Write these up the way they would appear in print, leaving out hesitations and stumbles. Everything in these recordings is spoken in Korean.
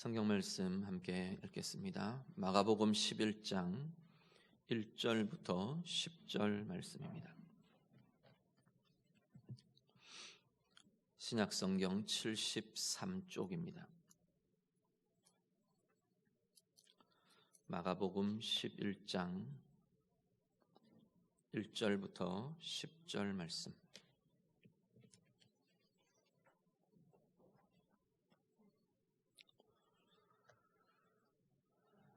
성경 말씀 함께 읽겠습니다. 마가복음 11장 1절부터 10절 말씀입니다. 신약성경 73쪽입니다. 마가복음 11장 1절부터 10절 말씀.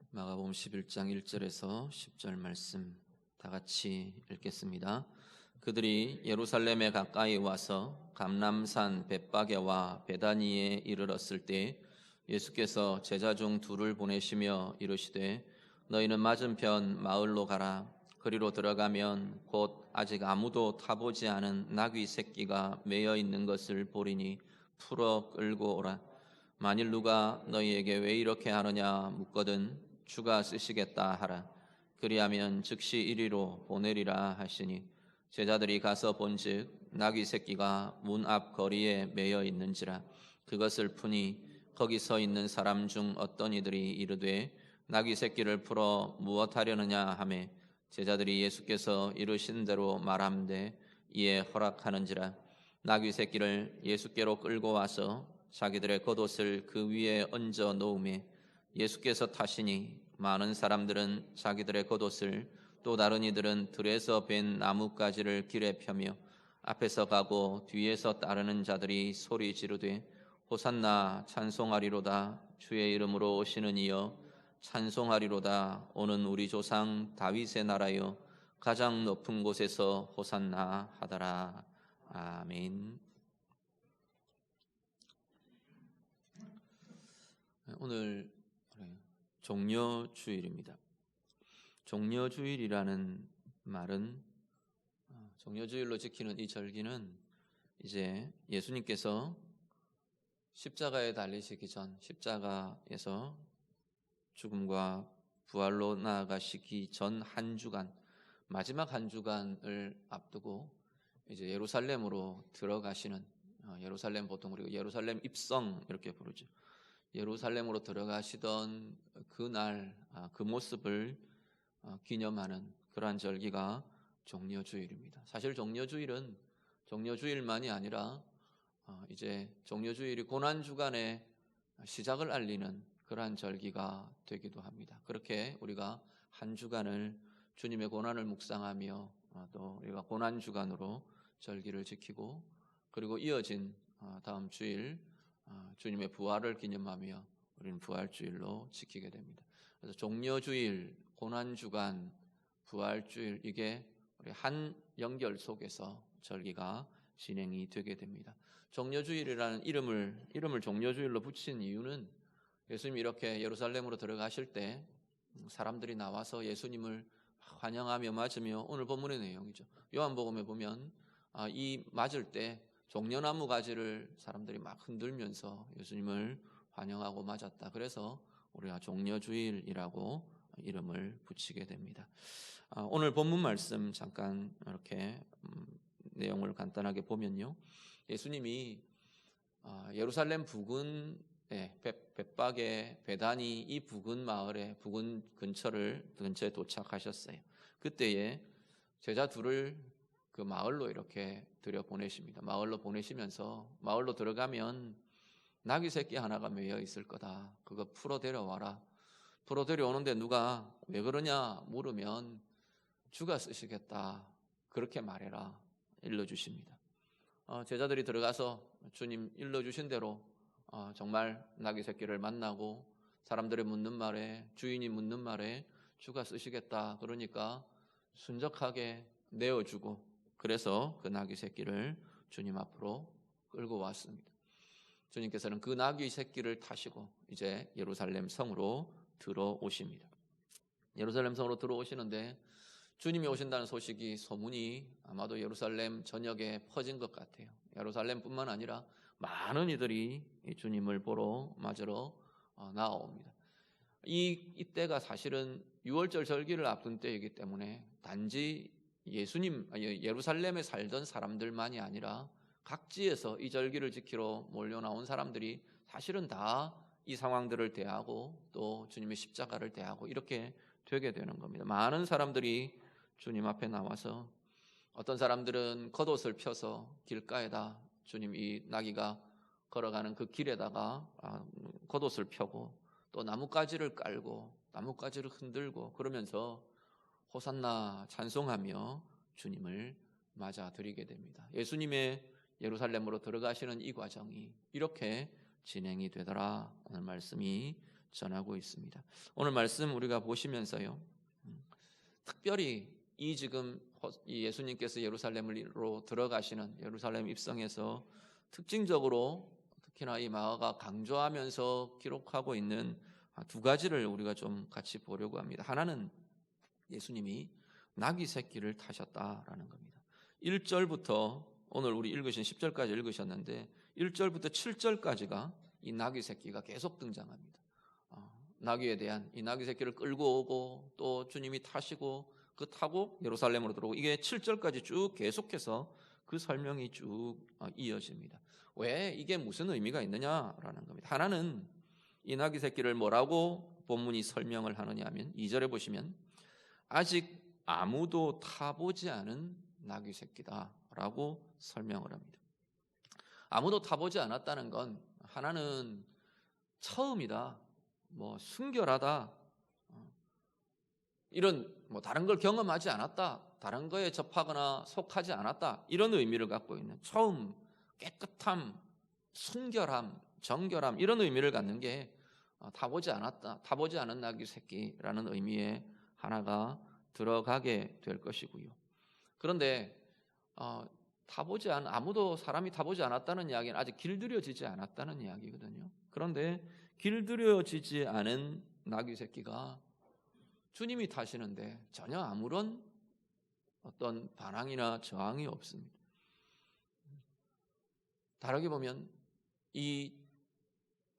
마가복음 11장 1절에서 10절 말씀 다 같이 읽겠습니다. 그들이 예루살렘에 가까이 와서 감람산 벳바게와 베다니에 이르렀을 때 예수께서 제자 중 둘을 보내시며 이르시되 너희는 맞은편 마을로 가라. 그리로 들어가면 곧 아직 아무도 타보지 않은 나귀 새끼가 매여 있는 것을 보리니 풀어 끌고 오라. 만일 누가 너희에게 왜 이렇게 하느냐 묻거든 주가 쓰시겠다 하라. 그리하면 즉시 이리로 보내리라 하시니 제자들이 가서 본즉 나귀 새끼가 문 앞 거리에 매여 있는지라. 그것을 푸니 거기 서 있는 사람 중 어떤 이들이 이르되 나귀 새끼를 풀어 무엇하려느냐 하매 제자들이 예수께서 이르신 대로 말함되 이에 허락하는지라. 나귀 새끼를 예수께로 끌고 와서 자기들의 겉옷을 그 위에 얹어 놓으매 예수께서 타시니 많은 사람들은 자기들의 겉옷을 또 다른 이들은 들에서 벤 나뭇가지를 길에 펴며 앞에서 가고 뒤에서 따르는 자들이 소리 지르되 호산나 찬송하리로다. 주의 이름으로 오시는 이여 찬송하리로다. 오는 우리 조상 다윗의 나라여 가장 높은 곳에서 호산나 하더라. 아멘. 오늘 종려주일입니다. 종려주일이라는 말은 종려주일로 지키는 이 절기는 이제 예수님께서 십자가에 달리시기 전 십자가에서 죽음과 부활로 나아가시기 전 한 주간, 마지막 한 주간을 앞두고 이제 예루살렘으로 들어가시는, 예루살렘 보통 우리가 예루살렘 입성 이렇게 부르죠. 예루살렘으로 들어가시던 그날 그 모습을 기념하는 그러한 절기가 종려주일입니다. 사실 종려주일은 종려주일만이 아니라 이제 종려주일이 고난주간의 시작을 알리는 그러한 절기가 되기도 합니다. 그렇게 우리가 한 주간을 주님의 고난을 묵상하며 또 우리가 고난주간으로 절기를 지키고 그리고 이어진 다음 주일 주님의 부활을 기념하며 우리는 부활주일로 지키게 됩니다. 그래서 종려주일, 고난주간, 부활주일 이게 우리 한 연결 속에서 절기가 진행이 되게 됩니다. 종려주일이라는 이름을 종려주일로 붙인 이유는 예수님이 이렇게 예루살렘으로 들어가실 때 사람들이 나와서 예수님을 환영하며 맞으며 오늘 본문의 내용이죠. 요한복음에 보면 이 맞을 때 종려나무 가지를 사람들이 막 흔들면서 예수님을 환영하고 맞았다. 그래서 우리가 종려주일이라고 이름을 붙이게 됩니다. 오늘 본문 말씀 잠깐 이렇게 내용을 간단하게 보면요. 예수님이 예루살렘 부근 벳바게 베다니 이 부근 마을에 부근 근처에 도착하셨어요. 그때에 제자 둘을 그 마을로 이렇게 들여보내십니다. 마을로 보내시면서 마을로 들어가면 나귀 새끼 하나가 매여 있을 거다. 그거 풀어 데려와라. 풀어 데려오는데 누가 왜 그러냐 물으면 주가 쓰시겠다. 그렇게 말해라. 일러주십니다. 제자들이 들어가서 주님 일러주신 대로 정말 나귀 새끼를 만나고 사람들이 묻는 말에 주인이 묻는 말에 주가 쓰시겠다. 그러니까 순적하게 내어주고 그래서 그 나귀 새끼를 주님 앞으로 끌고 왔습니다. 주님께서는 그 나귀 새끼를 타시고 이제 예루살렘 성으로 들어오십니다. 예루살렘 성으로 들어오시는데 주님이 오신다는 소문이 아마도 예루살렘 전역에 퍼진 것 같아요. 예루살렘뿐만 아니라 많은 이들이 주님을 보러 맞으러 나옵니다. 이때가 사실은 유월절 절기를 앞둔 때이기 때문에 단지 예루살렘에 살던 사람들만이 아니라 각지에서 이 절기를 지키러 몰려 나온 사람들이 사실은 다 이 상황들을 대하고 또 주님의 십자가를 대하고 이렇게 되게 되는 겁니다. 많은 사람들이 주님 앞에 나와서 어떤 사람들은 겉옷을 펴서 길가에다 주님 이 나귀가 걸어가는 그 길에다가 겉옷을 펴고 또 나뭇가지를 깔고 나뭇가지를 흔들고 그러면서 호산나 찬송하며 주님을 맞아드리게 됩니다. 예수님의 예루살렘으로 들어가시는 이 과정이 이렇게 진행이 되더라 오늘 말씀이 전하고 있습니다. 오늘 말씀 우리가 보시면서요, 특별히 이 지금 이 예수님께서 예루살렘으로 들어가시는 예루살렘 입성에서 특징적으로 특히나 이 마가가 강조하면서 기록하고 있는 두 가지를 우리가 좀 같이 보려고 합니다. 하나는 예수님이 나귀 새끼를 타셨다라는 겁니다. 1절부터 오늘 우리 읽으신 10절까지 읽으셨는데 1절부터 7절까지가 이 나귀 새끼가 계속 등장합니다. 나귀에 대한 이 나귀 새끼를 끌고 오고 또 주님이 타시고 그 타고 예루살렘으로 들어오고 이게 7절까지 쭉 계속해서 그 설명이 쭉 이어집니다. 왜 이게 무슨 의미가 있느냐라는 겁니다. 하나는 이 나귀 새끼를 뭐라고 본문이 설명을 하느냐 하면 2절에 보시면 아직 아무도 타보지 않은 나귀 새끼다라고 설명을 합니다. 아무도 타보지 않았다는 건 하나는 처음이다, 순결하다, 이런 다른 걸 경험하지 않았다, 다른 거에 접하거나 속하지 않았다 이런 의미를 갖고 있는 처음, 깨끗함, 순결함, 정결함 이런 의미를 갖는 게 타보지 않았다, 타보지 않은 나귀 새끼라는 의미의 하나가 들어가게 될 것이고요. 그런데 아무도 사람이 타보지 않았다는 이야기는 아직 길들여지지 않았다는 이야기거든요. 그런데 길들여지지 않은 나귀 새끼가 주님이 타시는데 전혀 아무런 어떤 반항이나 저항이 없습니다. 다르게 보면 이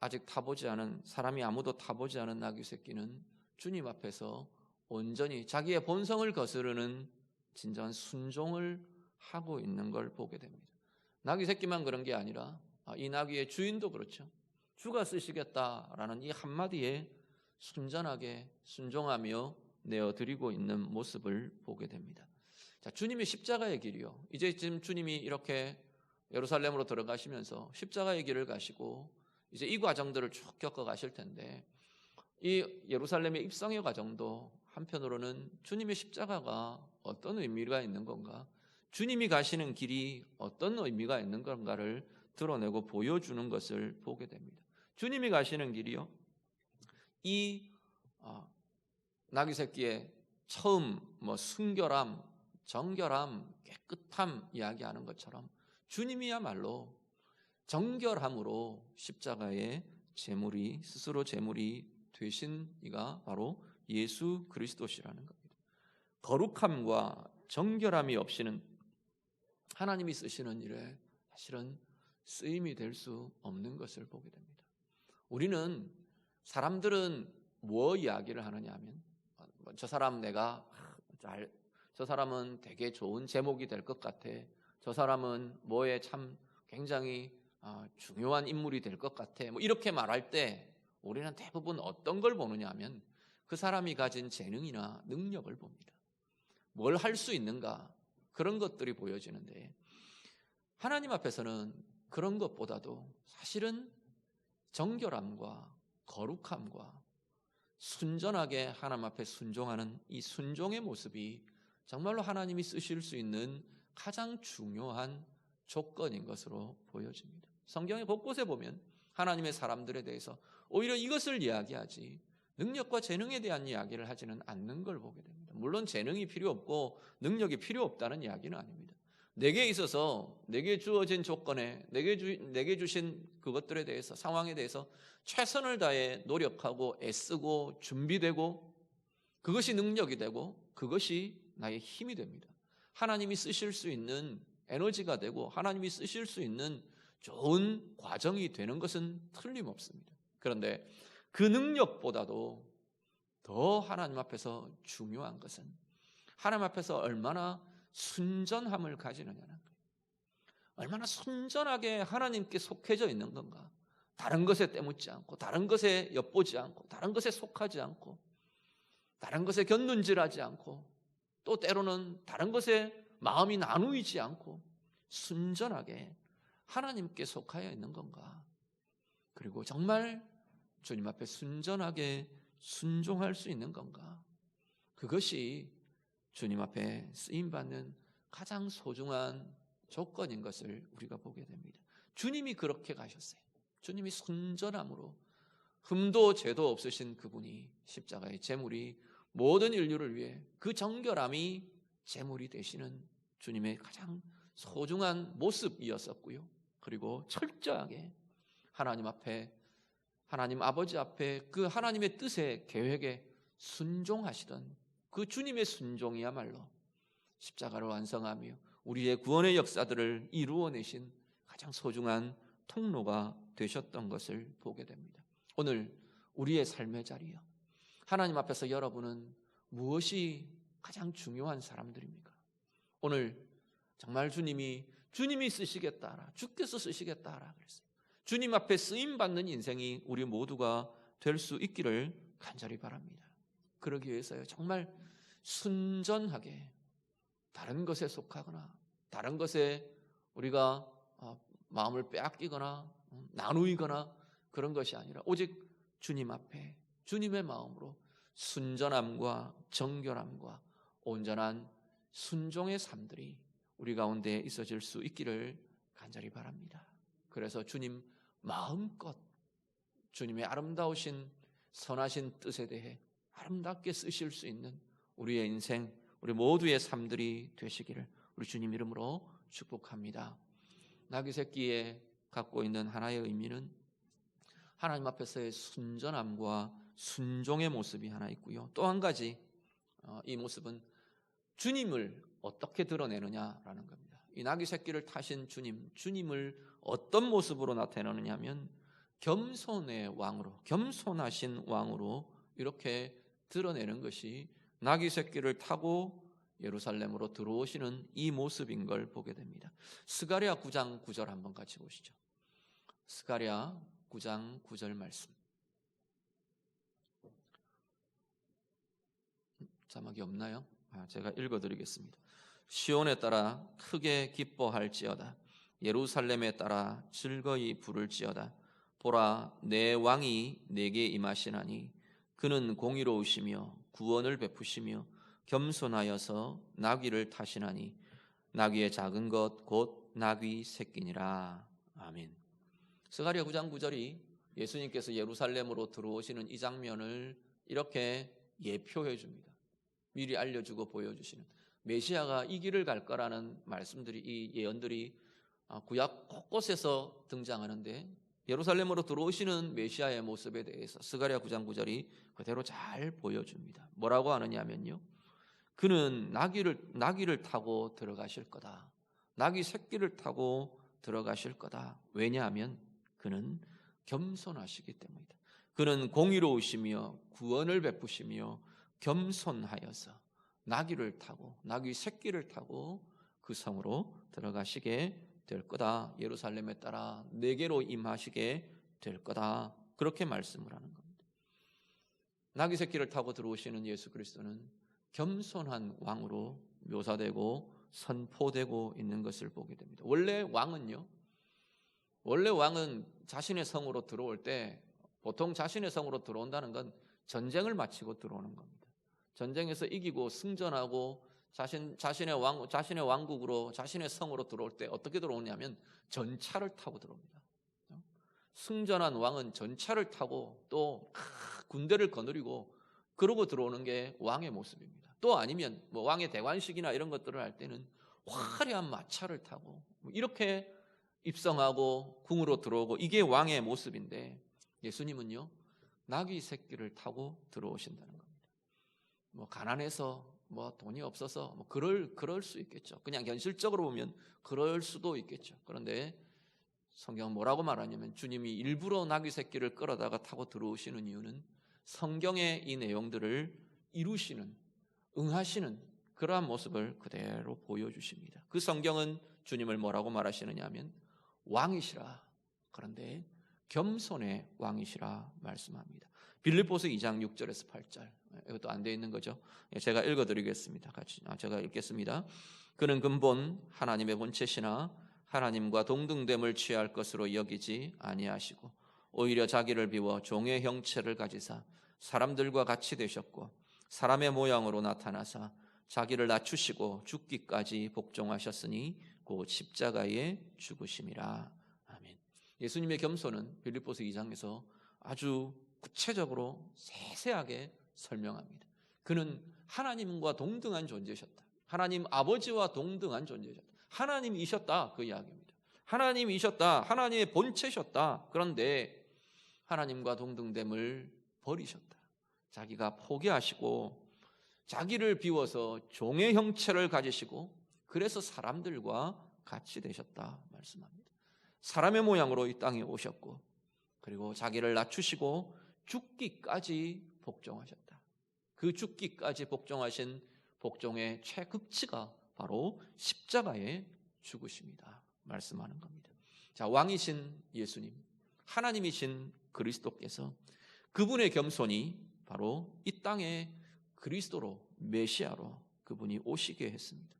아직 타보지 않은 사람이 아무도 타보지 않은 나귀 새끼는 주님 앞에서 온전히 자기의 본성을 거스르는 진정한 순종을 하고 있는 걸 보게 됩니다. 나귀 새끼만 그런 게 아니라 이 나귀의 주인도 그렇죠. 주가 쓰시겠다라는 이 한마디에 순전하게 순종하며 내어드리고 있는 모습을 보게 됩니다. 자, 주님의 십자가의 길이요. 이제 지금 주님이 이렇게 예루살렘으로 들어가시면서 십자가의 길을 가시고 이제 이 과정들을 쭉 겪어 가실 텐데 이 예루살렘의 입성의 과정도 한편으로는 주님의 십자가가 어떤 의미가 있는 건가, 주님이 가시는 길이 어떤 의미가 있는 건가를 드러내고 보여주는 것을 보게 됩니다. 주님이 가시는 길이요, 이 나귀 새끼의 처음 순결함, 정결함, 깨끗함 이야기하는 것처럼 주님이야말로 정결함으로 십자가의 제물이 스스로 제물이 되신 이가 바로 예수 그리스도시라는 겁니다. 거룩함과 정결함이 없이는 하나님이 쓰시는 일에 사실은 쓰임이 될 수 없는 것을 보게 됩니다. 우리는 사람들은 뭐 이야기를 하느냐 하면 저 사람은 되게 좋은 제목이 될 것 같아, 저 사람은 뭐에 참 굉장히 중요한 인물이 될 것 같아, 이렇게 말할 때 우리는 대부분 어떤 걸 보느냐 하면 그 사람이 가진 재능이나 능력을 봅니다. 뭘 할 수 있는가, 그런 것들이 보여지는데 하나님 앞에서는 그런 것보다도 사실은 정결함과 거룩함과 순전하게 하나님 앞에 순종하는 이 순종의 모습이 정말로 하나님이 쓰실 수 있는 가장 중요한 조건인 것으로 보여집니다. 성경의 곳곳에 보면 하나님의 사람들에 대해서 오히려 이것을 이야기하지 능력과 재능에 대한 이야기를 하지는 않는 걸 보게 됩니다. 물론 재능이 필요 없고 능력이 필요 없다는 이야기는 아닙니다. 내게 있어서 내게 주어진 조건에 내게 주신 그것들에 대해서, 상황에 대해서 최선을 다해 노력하고 애쓰고 준비되고 그것이 능력이 되고 그것이 나의 힘이 됩니다. 하나님이 쓰실 수 있는 에너지가 되고 하나님이 쓰실 수 있는 좋은 과정이 되는 것은 틀림없습니다. 그런데 그 능력보다도 더 하나님 앞에서 중요한 것은 하나님 앞에서 얼마나 순전함을 가지느냐는 거예요. 얼마나 순전하게 하나님께 속해져 있는 건가, 다른 것에 때묻지 않고, 다른 것에 엿보지 않고, 다른 것에 속하지 않고, 다른 것에 곁눈질하지 않고, 또 때로는 다른 것에 마음이 나누이지 않고 순전하게 하나님께 속하여 있는 건가? 그리고 정말 주님 앞에 순전하게 순종할 수 있는 건가? 그것이 주님 앞에 쓰임받는 가장 소중한 조건인 것을 우리가 보게 됩니다. 주님이 그렇게 가셨어요. 주님이 순전함으로 흠도 죄도 없으신 그분이 십자가의 제물이 모든 인류를 위해 그 정결함이 제물이 되시는 주님의 가장 소중한 모습이었었고요. 그리고 철저하게 하나님 앞에, 하나님 아버지 앞에 그 하나님의 뜻에 계획에 순종하시던 그 주님의 순종이야말로 십자가를 완성하며 우리의 구원의 역사들을 이루어내신 가장 소중한 통로가 되셨던 것을 보게 됩니다. 오늘 우리의 삶의 자리요, 하나님 앞에서 여러분은 무엇이 가장 중요한 사람들입니까? 오늘 정말 주님이 쓰시겠다, 주께서 쓰시겠다 그랬어요. 주님 앞에 쓰임받는 인생이 우리 모두가 될 수 있기를 간절히 바랍니다. 그러기 위해서요, 정말 순전하게 다른 것에 속하거나 다른 것에 우리가 마음을 빼앗기거나 나누이거나 그런 것이 아니라 오직 주님 앞에 주님의 마음으로 순전함과 정결함과 온전한 순종의 삶들이 우리 가운데 있어질 수 있기를 간절히 바랍니다. 그래서 주님 마음껏 주님의 아름다우신 선하신 뜻에 대해 아름답게 쓰실 수 있는 우리의 인생, 우리 모두의 삶들이 되시기를 우리 주님 이름으로 축복합니다. 나귀 새끼에 갖고 있는 하나의 의미는 하나님 앞에서의 순전함과 순종의 모습이 하나 있고요. 또 한 가지, 이 모습은 주님을 어떻게 드러내느냐라는 겁니다. 이 나귀 새끼를 타신 주님을 어떤 모습으로 나타내느냐 하면 겸손의 왕으로, 겸손하신 왕으로 이렇게 드러내는 것이 나귀 새끼를 타고 예루살렘으로 들어오시는 이 모습인 걸 보게 됩니다. 스가랴 9장 9절 한번 같이 보시죠. 스가랴 9장 9절 말씀. 자막이 없나요? 제가 읽어드리겠습니다. 시온에 따라 크게 기뻐할지어다. 예루살렘에 따라 즐거이 부를지어다. 보라, 내 왕이 내게 임하시나니 그는 공의로우시며 구원을 베푸시며 겸손하여서 나귀를 타시나니 나귀의 작은 것 곧 나귀 새끼니라. 아멘. 스가랴 9장 9절이 예수님께서 예루살렘으로 들어오시는 이 장면을 이렇게 예표해 줍니다. 미리 알려주고 보여주시는, 메시아가 이 길을 갈 거라는 말씀들이, 이 예언들이 구약 곳곳에서 등장하는데 예루살렘으로 들어오시는 메시아의 모습에 대해서 스가랴 9장 9절이 그대로 잘 보여줍니다. 뭐라고 하느냐면요, 그는 나귀를 타고 들어가실 거다. 나귀 새끼를 타고 들어가실 거다. 왜냐하면 그는 겸손하시기 때문이다. 그는 공의로우시며 구원을 베푸시며 겸손하여서 나귀를 타고, 나귀 새끼를 타고 그 성으로 들어가시게 될 거다. 예루살렘에 따라 내게로 임하시게 될 거다. 그렇게 말씀을 하는 겁니다. 나귀 새끼를 타고 들어오시는 예수 그리스도는 겸손한 왕으로 묘사되고 선포되고 있는 것을 보게 됩니다. 원래 왕은 자신의 성으로 들어올 때, 보통 자신의 성으로 들어온다는 건 전쟁을 마치고 들어오는 겁니다. 전쟁에서 이기고 승전하고 자신의 왕국으로, 자신의 성으로 들어올 때 어떻게 들어오냐면 전차를 타고 들어옵니다. 승전한 왕은 전차를 타고 또 군대를 거느리고 그러고 들어오는 게 왕의 모습입니다. 또 아니면 왕의 대관식이나 이런 것들을 할 때는 화려한 마차를 타고 이렇게 입성하고 궁으로 들어오고, 이게 왕의 모습인데 예수님은요, 나귀 새끼를 타고 들어오신다는 겁니다. 가난해서 돈이 없어서 그럴 수 있겠죠. 그냥 현실적으로 보면 그럴 수도 있겠죠. 그런데 성경은 뭐라고 말하냐면 주님이 일부러 나귀 새끼를 끌어다가 타고 들어오시는 이유는 성경의 이 내용들을 이루시는, 응하시는 그러한 모습을 그대로 보여주십니다. 그 성경은 주님을 뭐라고 말하시느냐 하면 왕이시라, 그런데 겸손의 왕이시라 말씀합니다. 빌립보서 2장 6절에서 8절, 이것도 안 돼 있는 거죠. 제가 읽어드리겠습니다. 같이 제가 읽겠습니다. 그는 근본 하나님의 본체시나 하나님과 동등됨을 취할 것으로 여기지 아니하시고 오히려 자기를 비워 종의 형체를 가지사 사람들과 같이 되셨고 사람의 모양으로 나타나사 자기를 낮추시고 죽기까지 복종하셨으니 곧 십자가에 죽으심이라. 아멘. 예수님의 겸손은 빌립보서 2장에서 아주 구체적으로 세세하게 설명합니다. 그는 하나님과 동등한 존재셨다. 하나님 아버지와 동등한 존재셨다. 하나님이셨다, 그 이야기입니다. 하나님이셨다, 하나님의 본체셨다. 그런데 하나님과 동등됨을 버리셨다. 자기가 포기하시고 자기를 비워서 종의 형체를 가지시고 그래서 사람들과 같이 되셨다 말씀합니다. 사람의 모양으로 이 땅에 오셨고 그리고 자기를 낮추시고 죽기까지 복종하셨다. 그 죽기까지 복종하신 복종의 최극치가 바로 십자가의 죽으심이다 말씀하는 겁니다. 자, 왕이신 예수님, 하나님이신 그리스도께서 그분의 겸손이 바로 이 땅에 그리스도로, 메시아로 그분이 오시게 했습니다.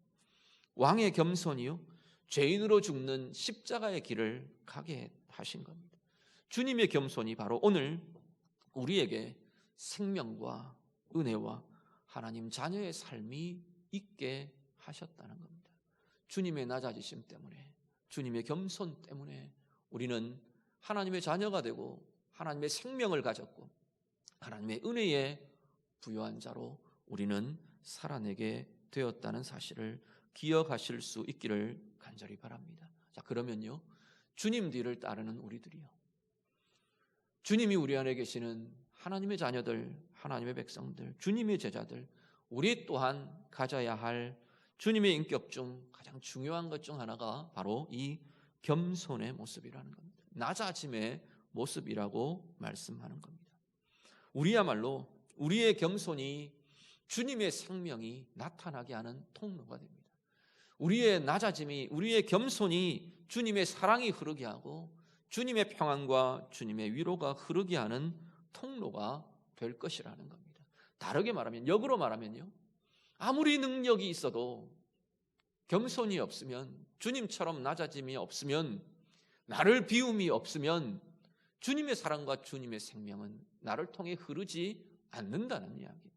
왕의 겸손이요, 죄인으로 죽는 십자가의 길을 가게 하신 겁니다. 주님의 겸손이 바로 오늘 우리에게 생명과 은혜와 하나님 자녀의 삶이 있게 하셨다는 겁니다. 주님의 낮아지심 때문에, 주님의 겸손 때문에 우리는 하나님의 자녀가 되고 하나님의 생명을 가졌고 하나님의 은혜에 부요한 자로 우리는 살아내게 되었다는 사실을 기억하실 수 있기를 간절히 바랍니다. 자, 그러면요, 주님 뒤를 따르는 우리들이요, 주님이 우리 안에 계시는 하나님의 자녀들, 하나님의 백성들, 주님의 제자들, 우리 또한 가져야 할 주님의 인격 중 가장 중요한 것 중 하나가 바로 이 겸손의 모습이라는 겁니다. 낮아짐의 모습이라고 말씀하는 겁니다. 우리야말로 우리의 겸손이 주님의 생명이 나타나게 하는 통로가 됩니다. 우리의 낮아짐이, 우리의 겸손이 주님의 사랑이 흐르게 하고 주님의 평안과 주님의 위로가 흐르게 하는 통로가 될 것이라는 겁니다. 다르게 말하면, 역으로 말하면요, 아무리 능력이 있어도 겸손이 없으면, 주님처럼 낮아짐이 없으면, 나를 비움이 없으면 주님의 사랑과 주님의 생명은 나를 통해 흐르지 않는다는 이야기입니다.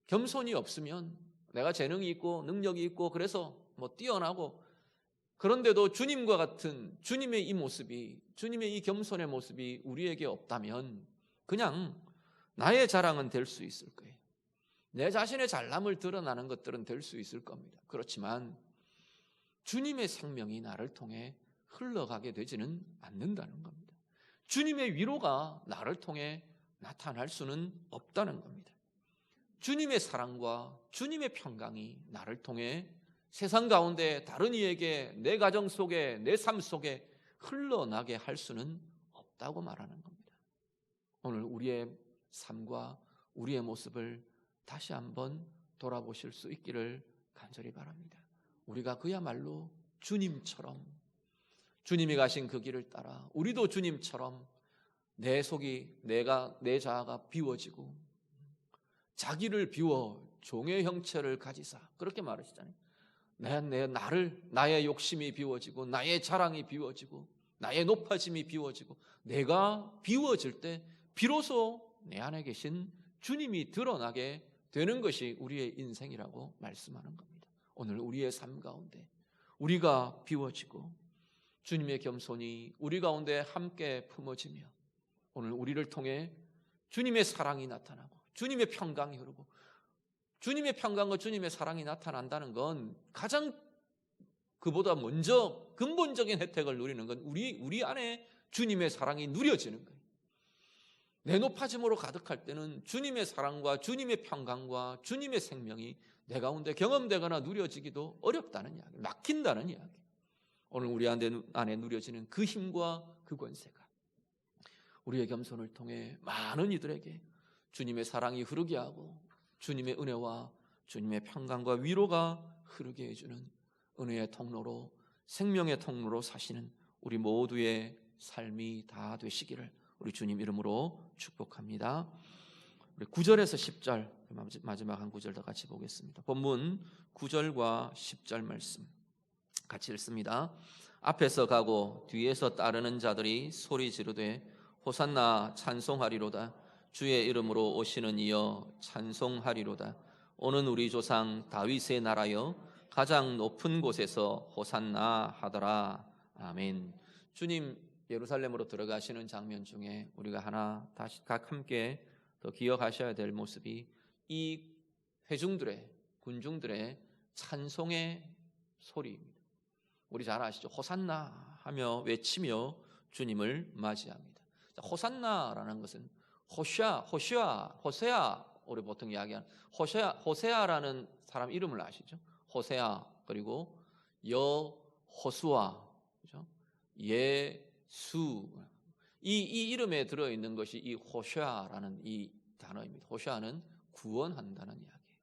겸손이 없으면 내가 재능이 있고 능력이 있고 그래서 뛰어나고, 그런데도 주님과 같은 주님의 이 모습이, 주님의 이 겸손의 모습이 우리에게 없다면 그냥 나의 자랑은 될 수 있을 거예요. 내 자신의 잘남을 드러나는 것들은 될 수 있을 겁니다. 그렇지만 주님의 생명이 나를 통해 흘러가게 되지는 않는다는 겁니다. 주님의 위로가 나를 통해 나타날 수는 없다는 겁니다. 주님의 사랑과 주님의 평강이 나를 통해 세상 가운데 다른 이에게, 내 가정 속에, 내 삶 속에 흘러나게 할 수는 없다고 말하는 겁니다. 오늘 우리의 삶과 우리의 모습을 다시 한번 돌아보실 수 있기를 간절히 바랍니다. 우리가 그야말로 주님처럼, 주님이 가신 그 길을 따라 우리도 주님처럼 내 속이, 내 자아가 비워지고 자기를 비워 종의 형체를 가지사, 그렇게 말하시잖아요. 나의 욕심이 비워지고 나의 자랑이 비워지고 나의 높아짐이 비워지고 내가 비워질 때 비로소 내 안에 계신 주님이 드러나게 되는 것이 우리의 인생이라고 말씀하는 겁니다. 오늘 우리의 삶 가운데 우리가 비워지고 주님의 겸손이 우리 가운데 함께 품어지며 오늘 우리를 통해 주님의 사랑이 나타나고 주님의 평강이 흐르고, 주님의 평강과 주님의 사랑이 나타난다는 건 가장 그보다 먼저 근본적인 혜택을 누리는 건 우리 안에 주님의 사랑이 누려지는 거예요. 내 높아짐으로 가득할 때는 주님의 사랑과 주님의 평강과 주님의 생명이 내 가운데 경험되거나 누려지기도 어렵다는 이야기, 막힌다는 이야기. 오늘 우리 안에 누려지는 그 힘과 그 권세가 우리의 겸손을 통해 많은 이들에게 주님의 사랑이 흐르게 하고 주님의 은혜와 주님의 평강과 위로가 흐르게 해주는 은혜의 통로로, 생명의 통로로 사시는 우리 모두의 삶이 다 되시기를 우리 주님 이름으로 축복합니다. 우리 9절에서 10절 마지막 한 구절 더 같이 보겠습니다. 본문 9절과 10절 말씀 같이 읽습니다. 앞에서 가고 뒤에서 따르는 자들이 소리 지르되 호산나 찬송하리로다. 주의 이름으로 오시는 이여 찬송하리로다. 오는 우리 조상 다윗의 나라여 가장 높은 곳에서 호산나 하더라. 아멘. 주님 예루살렘으로 들어가시는 장면 중에 우리가 하나 다시 각 함께 더 기억하셔야 될 모습이 이 회중들의 군중들의 찬송의 소리입니다. 우리 잘 아시죠? 호산나 하며 외치며 주님을 맞이합니다. 호산나라는 것은 호세아 우리 보통 이야기하는 호세아라는 사람 이름을 아시죠? 호세아 그리고 여호수아 그죠? 예수 이 이름에 들어 있는 것이 이 호샤라는 이 단어입니다. 호샤는 구원한다는 이야기예요.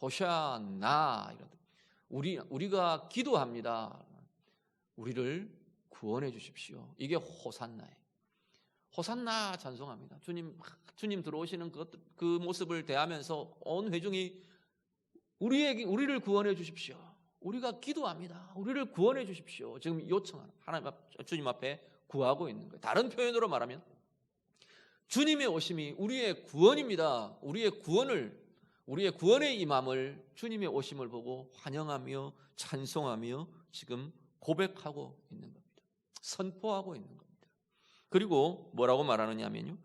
호샤나 이런 우리가 기도합니다. 우리를 구원해 주십시오. 이게 호산나예요. 호산나 찬송합니다. 주님 들어오시는 그 모습을 대하면서 온 회중이 우리를 구원해 주십시오. 우리가 기도합니다. 우리를 구원해 주십시오. 지금 요청하는 하나님 주님 앞에 구하고 있는 거예요. 다른 표현으로 말하면 주님의 오심이 우리의 구원입니다. 우리의 구원의 임함을 주님의 오심을 보고 환영하며 찬송하며 지금 고백하고 있는 겁니다. 선포하고 있는 겁니다. 그리고 뭐라고 말하느냐면요.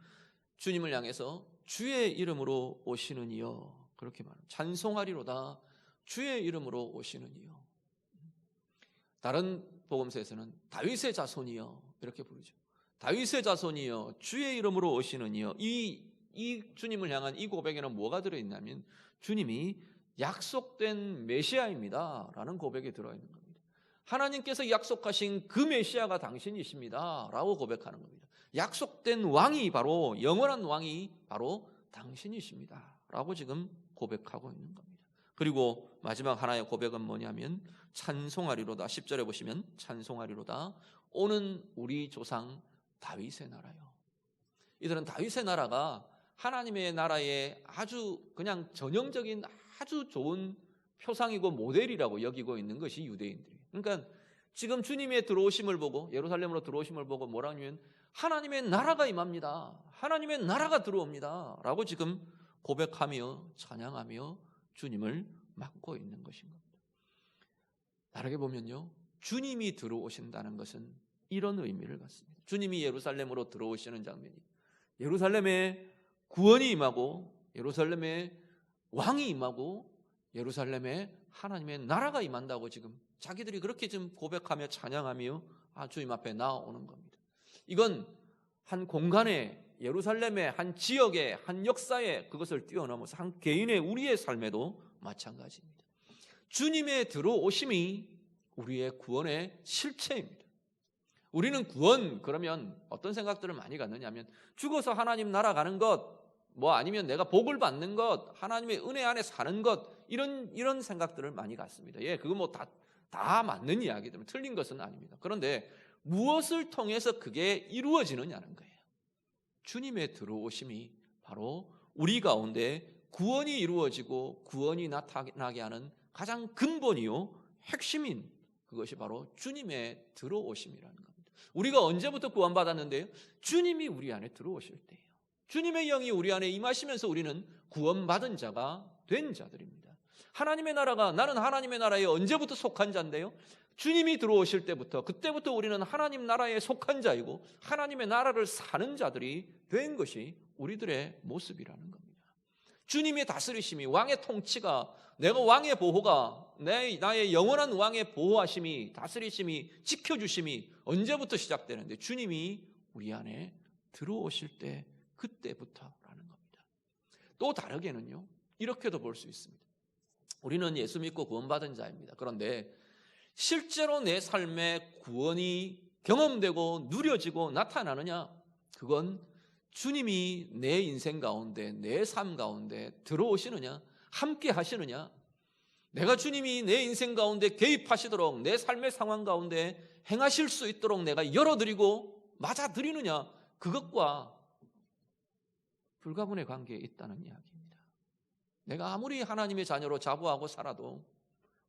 주님을 향해서 주의 이름으로 오시는 이여 그렇게 말합니다. 찬송하리로다. 주의 이름으로 오시는 이여. 다른 복음서에서는 다윗의 자손이여 이렇게 부르죠. 다윗의 자손이여 주의 이름으로 오시는 이여. 이 주님을 향한 이 고백에는 뭐가 들어있냐면 주님이 약속된 메시아입니다 라는 고백이 들어있는 겁니다. 하나님께서 약속하신 그 메시아가 당신이십니다 라고 고백하는 겁니다. 약속된 왕이 바로 영원한 왕이 바로 당신이십니다 라고 지금 고백하고 있는 겁니다. 그리고 마지막 하나의 고백은 뭐냐면 찬송하리로다. 10절에 보시면 찬송하리로다. 오는 우리 조상 다윗의 나라요. 이들은 다윗의 나라가 하나님의 나라의 아주 그냥 전형적인 아주 좋은 표상이고 모델이라고 여기고 있는 것이 유대인들이에요. 그러니까 지금 주님의 들어오심을 보고 예루살렘으로 들어오심을 보고 뭐라 하냐면 하나님의 나라가 임합니다. 하나님의 나라가 들어옵니다 라고 지금 고백하며 찬양하며 주님을 맡고 있는 것인 겁니다. 다르게 보면요, 주님이 들어오신다는 것은 이런 의미를 갖습니다. 주님이 예루살렘으로 들어오시는 장면이 예루살렘에 구원이 임하고 예루살렘에 왕이 임하고 예루살렘에 하나님의 나라가 임한다고 지금 자기들이 그렇게 지금 고백하며 찬양하며 주님 앞에 나오는 겁니다. 이건 한 공간에 예루살렘의 한 지역의 한 역사에 그것을 뛰어넘어서 한 개인의 우리의 삶에도 마찬가지입니다. 주님의 들어오심이 우리의 구원의 실체입니다. 우리는 구원 그러면 어떤 생각들을 많이 갖느냐 하면 죽어서 하나님 나라 가는 것 아니면 내가 복을 받는 것 하나님의 은혜 안에 사는 것 이런 생각들을 많이 갖습니다. 그거 다 맞는 이야기들은 틀린 것은 아닙니다. 그런데 무엇을 통해서 그게 이루어지느냐는 거예요. 주님의 들어오심이 바로 우리 가운데 구원이 이루어지고 구원이 나타나게 하는 가장 근본이요 핵심인 그것이 바로 주님의 들어오심이라는 겁니다. 우리가 언제부터 구원받았는데요? 주님이 우리 안에 들어오실 때예요. 주님의 영이 우리 안에 임하시면서 우리는 구원받은 자가 된 자들입니다. 하나님의 나라가 나는 하나님의 나라에 언제부터 속한 자인데요? 주님이 들어오실 때부터 그때부터 우리는 하나님 나라에 속한 자이고 하나님의 나라를 사는 자들이 된 것이 우리들의 모습이라는 겁니다. 주님의 다스리심이 왕의 통치가 내가 왕의 보호가 나의 영원한 왕의 보호하심이 다스리심이 지켜주심이 언제부터 시작되는데 주님이 우리 안에 들어오실 때 그때부터라는 겁니다. 또 다르게는요 이렇게도 볼 수 있습니다. 우리는 예수 믿고 구원받은 자입니다. 그런데 실제로 내 삶에 구원이 경험되고 누려지고 나타나느냐? 그건 주님이 내 인생 가운데 내 삶 가운데 들어오시느냐? 함께 하시느냐? 내가 주님이 내 인생 가운데 개입하시도록 내 삶의 상황 가운데 행하실 수 있도록 내가 열어드리고 맞아드리느냐, 그것과 불가분의 관계에 있다는 이야기입니다. 내가 아무리 하나님의 자녀로 자부하고 살아도,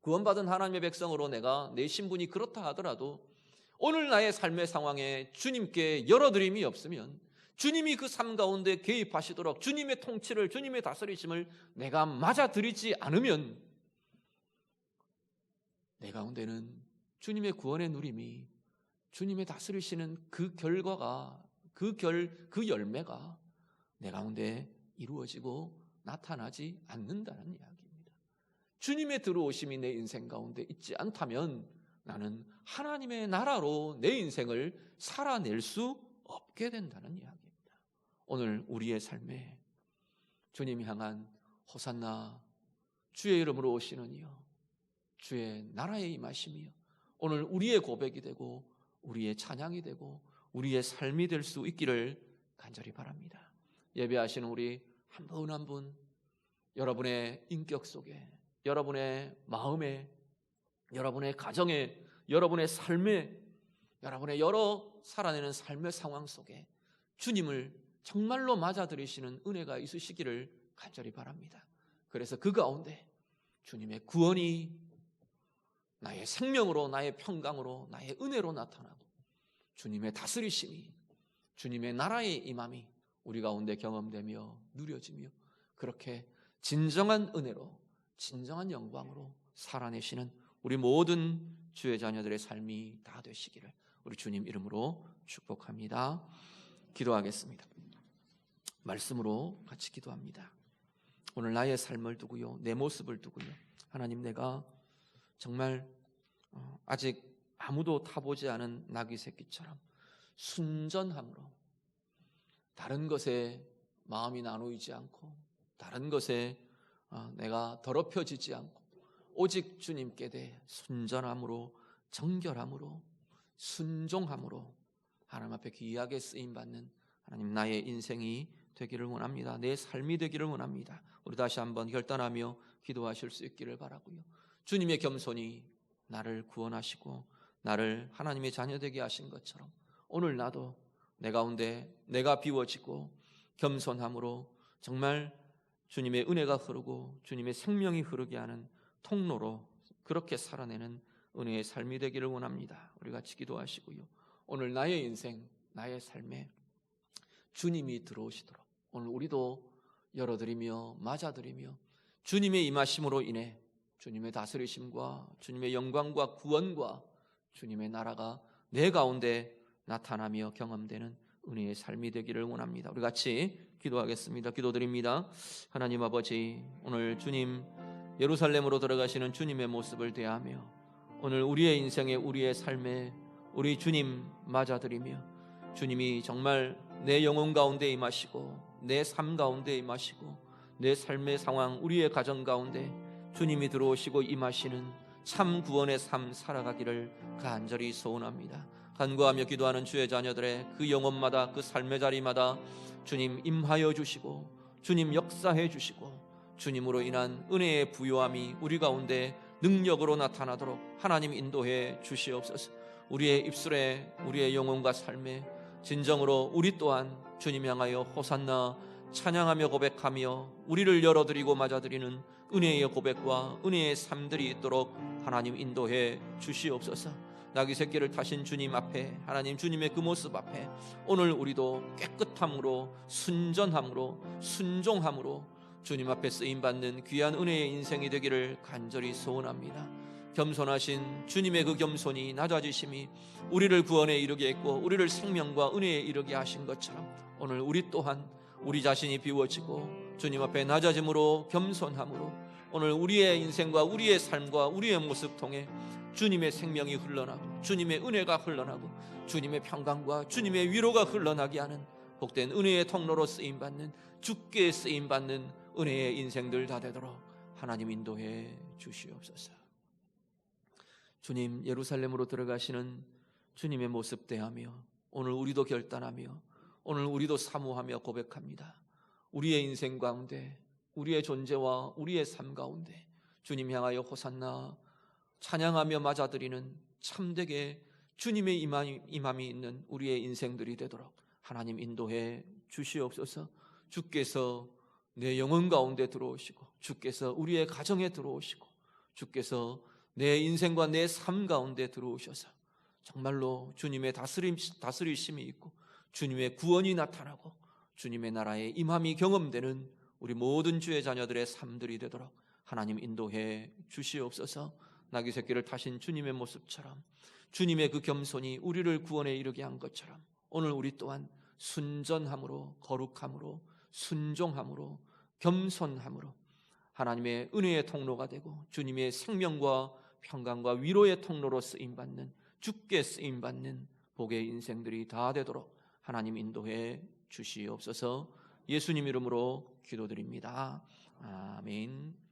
구원받은 하나님의 백성으로 내가 내 신분이 그렇다 하더라도 오늘 나의 삶의 상황에 주님께 열어드림이 없으면, 주님이 그 삶 가운데 개입하시도록 주님의 통치를, 주님의 다스리심을 내가 맞아들이지 않으면 내 가운데는 주님의 구원의 누림이, 주님의 다스리시는 그 결과가, 그 열매가 내 가운데 이루어지고 나타나지 않는다는 이야기입니다. 주님의 들어오심이 내 인생 가운데 있지 않다면 나는 하나님의 나라로 내 인생을 살아낼 수 없게 된다는 이야기입니다. 오늘 우리의 삶에 주님 향한 호산나, 주의 이름으로 오시는 이여, 주의 나라에 임하심이여, 오늘 우리의 고백이 되고 우리의 찬양이 되고 우리의 삶이 될 수 있기를 간절히 바랍니다. 예배하시는 우리 한 분 한 분, 여러분의 인격 속에, 여러분의 마음에, 여러분의 가정에, 여러분의 삶에, 여러분의 여러 살아내는 삶의 상황 속에 주님을 정말로 맞아들이시는 은혜가 있으시기를 간절히 바랍니다. 그래서 그 가운데 주님의 구원이 나의 생명으로, 나의 평강으로, 나의 은혜로 나타나고 주님의 다스리심이, 주님의 나라의 임함이 우리 가운데 경험되며 누려지며 그렇게 진정한 은혜로, 진정한 영광으로 살아내시는 우리 모든 주의 자녀들의 삶이 다 되시기를 우리 주님 이름으로 축복합니다. 기도하겠습니다. 말씀으로 같이 기도합니다. 오늘 나의 삶을 두고요, 내 모습을 두고요, 하나님, 내가 정말 아직 아무도 타보지 않은 나귀 새끼처럼 순전함으로, 다른 것에 마음이 나누이지 않고, 다른 것에 내가 더럽혀지지 않고 오직 주님께 대해 순전함으로, 정결함으로, 순종함으로 하나님 앞에 귀하게 쓰임받는 하나님, 나의 인생이 되기를 원합니다. 내 삶이 되기를 원합니다. 우리 다시 한번 결단하며 기도하실 수 있기를 바라고요. 주님의 겸손이 나를 구원하시고 나를 하나님의 자녀 되게 하신 것처럼 오늘 나도 내 가운데 내가 비워지고 겸손함으로 정말 주님의 은혜가 흐르고 주님의 생명이 흐르게 하는 통로로 그렇게 살아내는 은혜의 삶이 되기를 원합니다. 우리 같이 기도하시고요, 오늘 나의 인생, 나의 삶에 주님이 들어오시도록 오늘 우리도 열어드리며 맞아드리며 주님의 임하심으로 인해 주님의 다스리심과 주님의 영광과 구원과 주님의 나라가 내 가운데 나타나며 경험되는 은혜의 삶이 되기를 원합니다. 우리 같이 기도하겠습니다. 기도드립니다. 하나님 아버지, 오늘 주님 예루살렘으로 들어가시는 주님의 모습을 대하며 오늘 우리의 인생에, 우리의 삶에 우리 주님 맞아드리며 주님이 정말 내 영혼 가운데 임하시고 내 삶 가운데 임하시고 내 삶의 상황, 우리의 가정 가운데 주님이 들어오시고 임하시는 참 구원의 삶 살아가기를 간절히 소원합니다. 간구하며 기도하는 주의 자녀들의 그 영혼마다, 그 삶의 자리마다 주님 임하여 주시고 주님 역사해 주시고 주님으로 인한 은혜의 부요함이 우리 가운데 능력으로 나타나도록 하나님 인도해 주시옵소서. 우리의 입술에, 우리의 영혼과 삶에 진정으로 우리 또한 주님 향하여 호산나 찬양하며 고백하며 우리를 열어드리고 맞아드리는 은혜의 고백과 은혜의 삶들이 있도록 하나님 인도해 주시옵소서. 나귀 새끼를 타신 주님 앞에, 하나님 주님의 그 모습 앞에 오늘 우리도 깨끗함으로, 순전함으로, 순종함으로 주님 앞에 쓰임받는 귀한 은혜의 인생이 되기를 간절히 소원합니다. 겸손하신 주님의 그 겸손이, 낮아지심이 우리를 구원에 이르게 했고 우리를 생명과 은혜에 이르게 하신 것처럼 오늘 우리 또한 우리 자신이 비워지고 주님 앞에 낮아짐으로, 겸손함으로 오늘 우리의 인생과 우리의 삶과 우리의 모습 통해 주님의 생명이 흘러나고 주님의 은혜가 흘러나고 주님의 평강과 주님의 위로가 흘러나게 하는 복된 은혜의 통로로 쓰임받는, 주께 쓰임받는 은혜의 인생들 다 되도록 하나님 인도해 주시옵소서. 주님 예루살렘으로 들어가시는 주님의 모습 대하며 오늘 우리도 결단하며 오늘 우리도 사모하며 고백합니다. 우리의 인생 가운데, 우리의 존재와 우리의 삶 가운데 주님 향하여 호산나 찬양하며 맞아들이는 참되게 주님의 임함이 있는 우리의 인생들이 되도록 하나님 인도해 주시옵소서. 주께서 내 영혼 가운데 들어오시고 주께서 우리의 가정에 들어오시고 주께서 내 인생과 내 삶 가운데 들어오셔서 정말로 주님의 다스리심이 있고 주님의 구원이 나타나고 주님의 나라의 임함이 경험되는 우리 모든 주의 자녀들의 삶들이 되도록 하나님 인도해 주시옵소서. 나귀 새끼를 타신 주님의 모습처럼 주님의 그 겸손이 우리를 구원에 이르게 한 것처럼 오늘 우리 또한 순전함으로 거룩함으로 순종함으로 겸손함으로 하나님의 은혜의 통로가 되고 주님의 생명과 평강과 위로의 통로로 쓰임받는 주께 쓰임받는 복의 인생들이 다 되도록 하나님 인도해 주시옵소서. 예수님 이름으로 기도드립니다. 아멘.